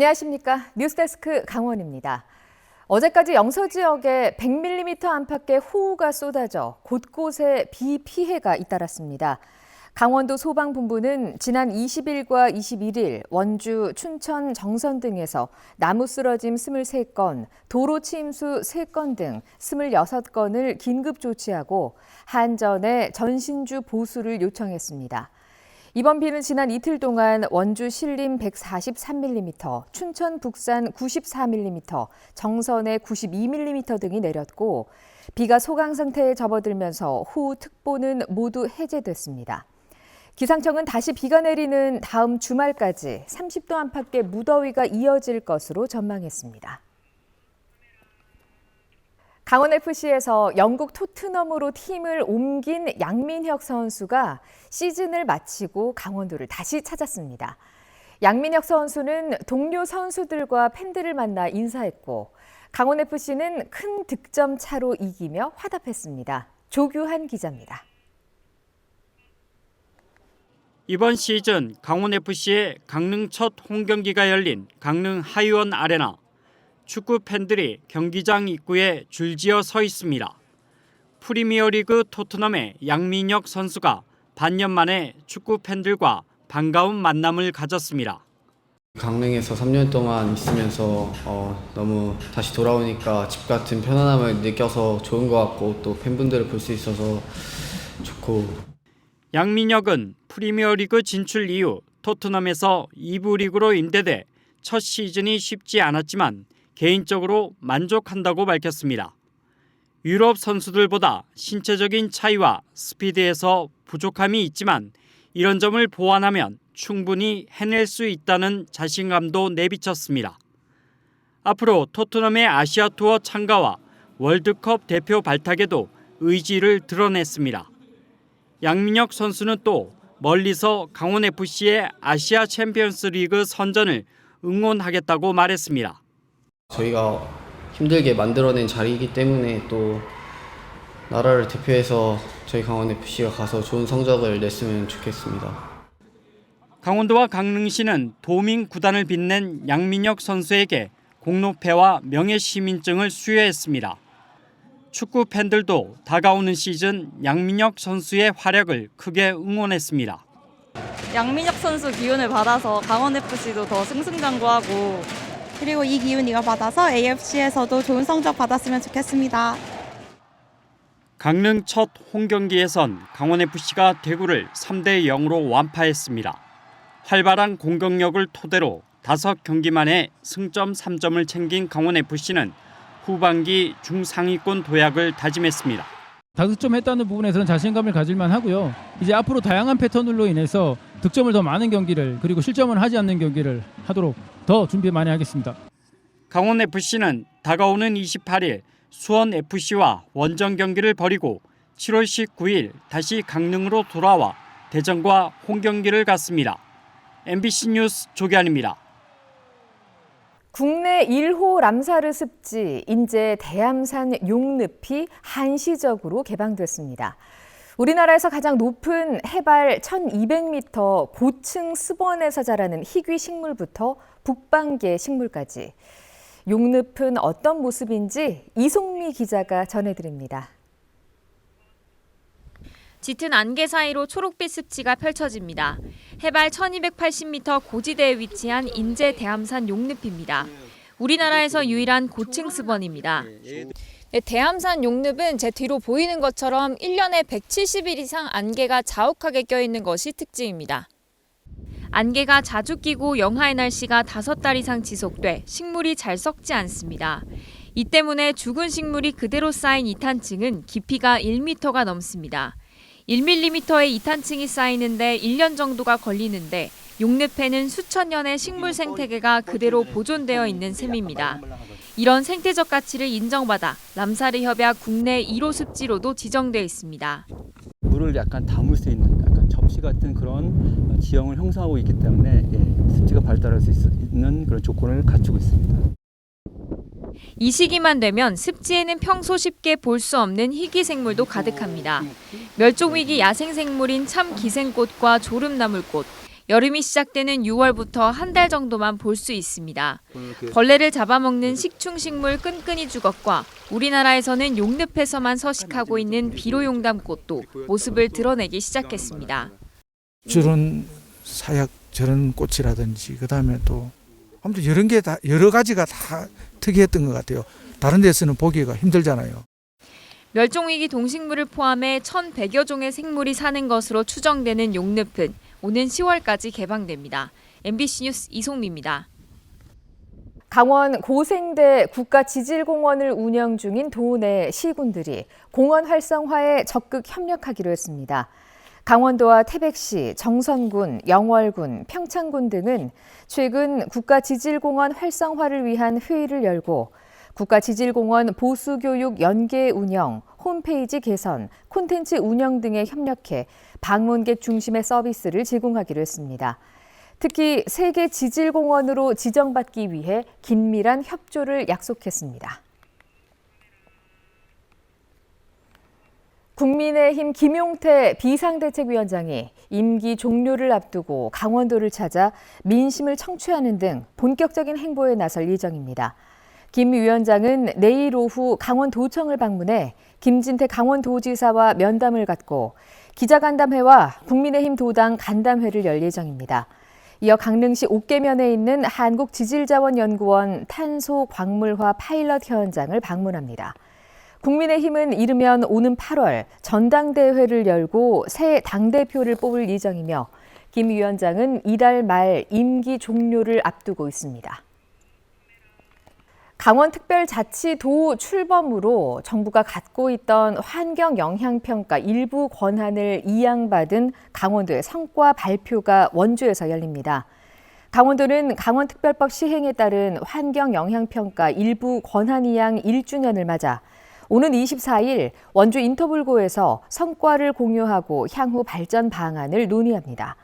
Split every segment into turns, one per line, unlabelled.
안녕하십니까. 뉴스데스크 강원입니다. 어제까지 영서 지역에 100mm 안팎의 호우가 쏟아져 곳곳에 비 피해가 잇따랐습니다. 강원도 소방본부는 지난 20일과 21일 원주, 춘천, 정선 등에서 나무 쓰러짐 23건, 도로 침수 3건 등 26건을 긴급 조치하고 한전에 전신주 보수를 요청했습니다. 이번 비는 지난 이틀 동안 원주 신림 143mm, 춘천 북산 94mm, 정선에 92mm 등이 내렸고 비가 소강 상태에 접어들면서 호우특보는 모두 해제됐습니다. 기상청은 다시 비가 내리는 다음 주말까지 30도 안팎의 무더위가 이어질 것으로 전망했습니다. 강원FC에서 영국 토트넘으로 팀을 옮긴 양민혁 선수가 시즌을 마치고 강원도를 다시 찾았습니다. 양민혁 선수는 동료 선수들과 팬들을 만나 인사했고 강원FC는 큰 득점 차로 이기며 화답했습니다. 조규한 기자입니다.
이번 시즌 강원FC의 강릉 첫 홈경기가 열린 강릉 하이원 아레나. 축구 팬들이 경기장 입구에 줄지어 서 있습니다. 프리미어리그 토트넘의 양민혁 선수가 반년 만에 축구 팬들과 반가운 만남을 가졌습니다.
강릉에서 3년 동안 있으면서 너무 다시 돌아오니까 집 같은 편안함을 느껴서 좋은 것 같고 또 팬분들을 볼 수 있어서 좋고.
양민혁은 프리미어리그 진출 이후 토트넘에서 2부 리그로 임대돼 첫 시즌이 쉽지 않았지만 개인적으로 만족한다고 밝혔습니다. 유럽 선수들보다 신체적인 차이와 스피드에서 부족함이 있지만 이런 점을 보완하면 충분히 해낼 수 있다는 자신감도 내비쳤습니다. 앞으로 토트넘의 아시아 투어 참가와 월드컵 대표 발탁에도 의지를 드러냈습니다. 양민혁 선수는 또 멀리서 강원FC의 아시아 챔피언스 리그 선전을 응원하겠다고 말했습니다.
저희가 힘들게 만들어낸 자리이기 때문에 또 나라를 대표해서 저희 강원FC가 가서 좋은 성적을 냈으면 좋겠습니다.
강원도와 강릉시는 도민 구단을 빛낸 양민혁 선수에게 공로패와 명예시민증을 수여했습니다. 축구 팬들도 다가오는 시즌 양민혁 선수의 활약을 크게 응원했습니다.
양민혁 선수 기운을 받아서 강원FC도 더 승승장구하고
그리고 이 기운 이거 받아서 AFC에서도 좋은 성적 받았으면 좋겠습니다.
강릉 첫 홈경기에선 강원FC가 대구를 3대0으로 완파했습니다. 활발한 공격력을 토대로 5경기 만에 승점 3점을 챙긴 강원FC는 후반기 중상위권 도약을 다짐했습니다.
다득점했다는 부분에서는 자신감을 가질만 하고요. 이제 앞으로 다양한 패턴으로 인해서 득점을 더 많은 경기를 그리고 실점을 하지 않는 경기를 하도록 더 준비 많이 하겠습니다.
강원FC는 다가오는 28일 수원FC와 원정 경기를 벌이고 7월 19일 다시 강릉으로 돌아와 대전과 홈경기를 갖습니다. MBC 뉴스 조기환입니다.
국내 1호 람사르 습지 인제 대암산 용늪이 한시적으로 개방됐습니다. 우리나라에서 가장 높은 해발 1200m 고층 습원에서 자라는 희귀 식물부터 북방계 식물까지 용늪은 어떤 모습인지 이송미 기자가 전해드립니다.
짙은 안개 사이로 초록빛 습지가 펼쳐집니다. 해발 1280m 고지대에 위치한 인제 대암산 용늪입니다. 우리나라에서 유일한 고층 습원입니다. 대암산 용늪은 제 뒤로 보이는 것처럼 1년에 170일 이상 안개가 자욱하게 껴있는 것이 특징입니다. 안개가 자주 끼고 영하의 날씨가 5달 이상 지속돼 식물이 잘 썩지 않습니다. 이 때문에 죽은 식물이 그대로 쌓인 이탄층은 깊이가 1m가 넘습니다. 1mm의 이탄층이 쌓이는데 1년 정도가 걸리는데 용늪에는 수천 년의 식물 생태계가 그대로 보존되어 있는 셈입니다. 이런 생태적 가치를 인정받아 람사르 협약 국내 1호 습지로도 지정돼 있습니다.
물을 약간 담을 수 있는 약간 접시 같은 그런 지형을 형성하고 있기 때문에 습지가 발달할 수 있는 그런 조건을 갖추고 있습니다.
이 시기만 되면 습지에는 평소 쉽게 볼 수 없는 희귀 생물도 가득합니다. 멸종위기 야생생물인 참기생꽃과 조름나물꽃, 여름이 시작되는 6월부터 한 달 정도만 볼 수 있습니다. 벌레를 잡아먹는 식충식물 끈끈이 주걱과 우리나라에서는 용늪에서만 서식하고 있는 비로용담꽃도 모습을 드러내기 시작했습니다.
저런 사약 저런 꽃이라든지 그다음에 또 아무튼 여러 가지가 다 특이했던 것 같아요. 다른 데서는 보기가 힘들잖아요.
멸종위기 동식물을 포함해 1,100여 종의 생물이 사는 것으로 추정되는 용늪은 오는 10월까지 개방됩니다. MBC 뉴스 이송미입니다.
강원 고생대 국가지질공원을 운영 중인 도내 시군들이 공원 활성화에 적극 협력하기로 했습니다. 강원도와 태백시, 정선군, 영월군, 평창군 등은 최근 국가지질공원 활성화를 위한 회의를 열고 국가지질공원 보수교육 연계 운영, 홈페이지 개선, 콘텐츠 운영 등에 협력해 방문객 중심의 서비스를 제공하기로 했습니다. 특히 세계 지질공원으로 지정받기 위해 긴밀한 협조를 약속했습니다. 국민의힘 김용태 비상대책위원장이 임기 종료를 앞두고 강원도를 찾아 민심을 청취하는 등 본격적인 행보에 나설 예정입니다. 김 위원장은 내일 오후 강원도청을 방문해 김진태 강원도지사와 면담을 갖고 기자간담회와 국민의힘 도당 간담회를 열 예정입니다. 이어 강릉시 옥계면에 있는 한국지질자원연구원 탄소광물화 파일럿 현장을 방문합니다. 국민의힘은 이르면 오는 8월 전당대회를 열고 새 당대표를 뽑을 예정이며 김 위원장은 이달 말 임기 종료를 앞두고 있습니다. 강원특별자치도 출범으로 정부가 갖고 있던 환경영향평가 일부 권한을 이양받은 강원도의 성과 발표가 원주에서 열립니다. 강원도는 강원특별법 시행에 따른 환경영향평가 일부 권한 이양 1주년을 맞아 오는 24일 원주 인터불고에서 성과를 공유하고 향후 발전 방안을 논의합니다.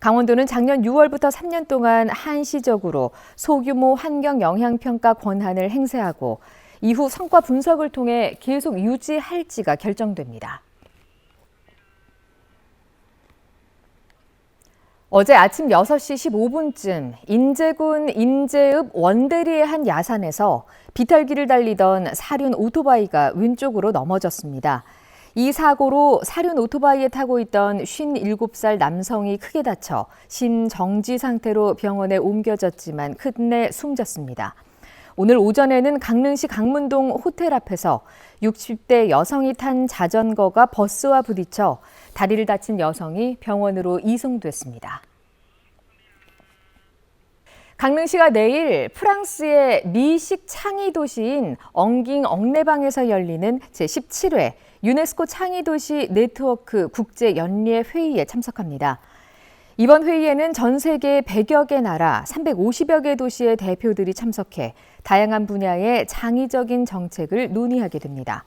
강원도는 작년 6월부터 3년 동안 한시적으로 소규모 환경영향평가 권한을 행사하고 이후 성과 분석을 통해 계속 유지할지가 결정됩니다. 어제 아침 6시 15분쯤 인제군 인제읍 원대리의 한 야산에서 비탈길을 달리던 사륜 오토바이가 왼쪽으로 넘어졌습니다. 이 사고로 사륜 오토바이에 타고 있던 57살 남성이 크게 다쳐 심정지 상태로 병원에 옮겨졌지만 끝내 숨졌습니다. 오늘 오전에는 강릉시 강문동 호텔 앞에서 60대 여성이 탄 자전거가 버스와 부딪혀 다리를 다친 여성이 병원으로 이송됐습니다. 강릉시가 내일 프랑스의 미식 창의 도시인 엉깅 엉레방에서 열리는 제17회 유네스코 창의도시 네트워크 국제연례회의에 참석합니다. 이번 회의에는 전 세계 100여 개 나라 350여 개 도시의 대표들이 참석해 다양한 분야의 창의적인 정책을 논의하게 됩니다.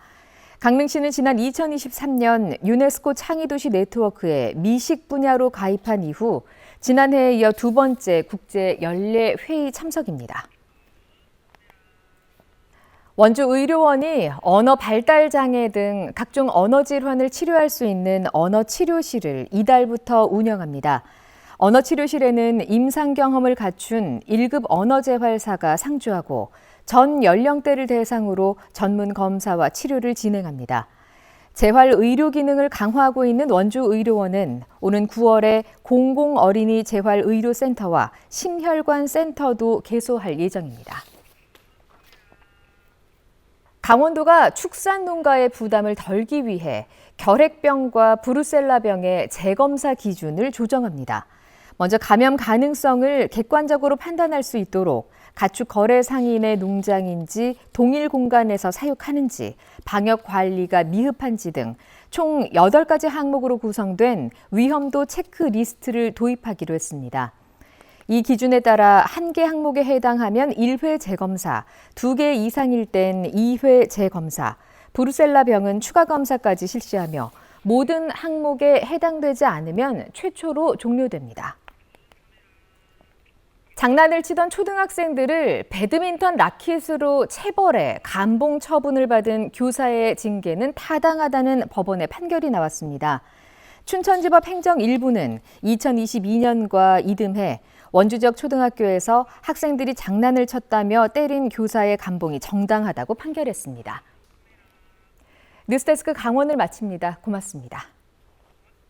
강릉시는 지난 2023년 유네스코 창의도시 네트워크에 미식 분야로 가입한 이후 지난해에 이어 두 번째 국제연례회의 참석입니다. 원주의료원이 언어 발달 장애 등 각종 언어 질환을 치료할 수 있는 언어치료실을 이달부터 운영합니다. 언어치료실에는 임상 경험을 갖춘 1급 언어재활사가 상주하고 전 연령대를 대상으로 전문 검사와 치료를 진행합니다. 재활의료 기능을 강화하고 있는 원주의료원은 오는 9월에 공공어린이 재활의료센터와 심혈관 센터도 개소할 예정입니다. 강원도가 축산 농가의 부담을 덜기 위해 결핵병과 브루셀라병의 재검사 기준을 조정합니다. 먼저 감염 가능성을 객관적으로 판단할 수 있도록 가축 거래 상인의 농장인지 동일 공간에서 사육하는지, 방역 관리가 미흡한지 등 총 8가지 항목으로 구성된 위험도 체크리스트를 도입하기로 했습니다. 이 기준에 따라 1개 항목에 해당하면 1회 재검사, 2개 이상일 땐 2회 재검사, 브루셀라병은 추가 검사까지 실시하며 모든 항목에 해당되지 않으면 최초로 종료됩니다. 장난을 치던 초등학생들을 배드민턴 라켓으로 체벌해 감봉 처분을 받은 교사의 징계는 타당하다는 법원의 판결이 나왔습니다. 춘천지법 행정 1부는 2022년과 이듬해 원주 지역 초등학교에서 학생들이 장난을 쳤다며 때린 교사의 감봉이 정당하다고 판결했습니다. 뉴스데스크 강원을 마칩니다. 고맙습니다.